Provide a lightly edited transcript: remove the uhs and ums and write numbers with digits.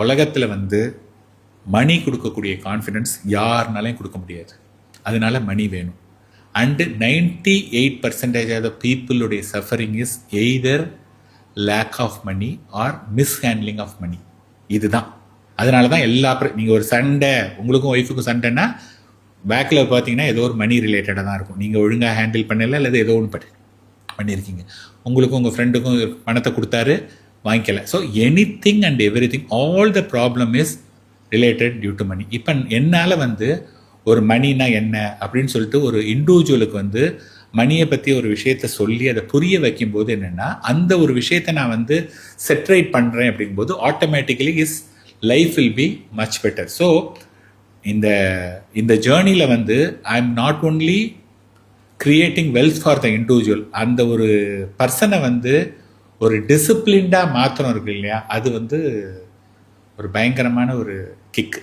உலகத்தில் வந்து மணி கொடுக்கக்கூடிய கான்ஃபிடென்ஸ் யாருனாலையும் கொடுக்க முடியாது. அதனால மணி வேணும். அண்டு 98% ஆஃப் த பீப்புளுடைய suffering is either lack of money or mishandling of money. இதுதான். அதனால தான் நீங்கள் ஒரு சண்டை, உங்களுக்கும் ஒய்ஃபுக்கும் சண்டைன்னா பேக்கில் பார்த்தீங்கன்னா ஏதோ ஒரு மணி ரிலேட்டடாக தான் இருக்கும். நீங்கள் ஒழுங்காக ஹேண்டில் பண்ணல, அல்லது ஏதோ ஒன்று பண்ணியிருக்கீங்க. உங்களுக்கும் உங்கள் ஃப்ரெண்டுக்கும் பணத்தை கொடுத்தாரு, வாங்கிக்கல. So anything and everything, all the problem is related due to money. இப்போ என்னால் வந்து ஒரு மணினா என்ன அப்படின்னு சொல்லிட்டு ஒரு இண்டிவிஜுவலுக்கு வந்து மணியை பற்றி ஒரு விஷயத்த சொல்லி அதை புரிய வைக்கும்போது என்னென்னா, அந்த ஒரு விஷயத்தை நான் வந்து செட்ரைட் பண்ணுறேன் அப்படிங்கும்போது automatically life will be much better. So இந்த ஜேர்னியில் வந்து I am not only creating wealth for the individual, அந்த ஒரு பர்சனை வந்து ஒரு டிசிப்ளின்டாக மாத்திரம் இருக்கு இல்லையா, அது வந்து ஒரு பயங்கரமான ஒரு கிக்கு.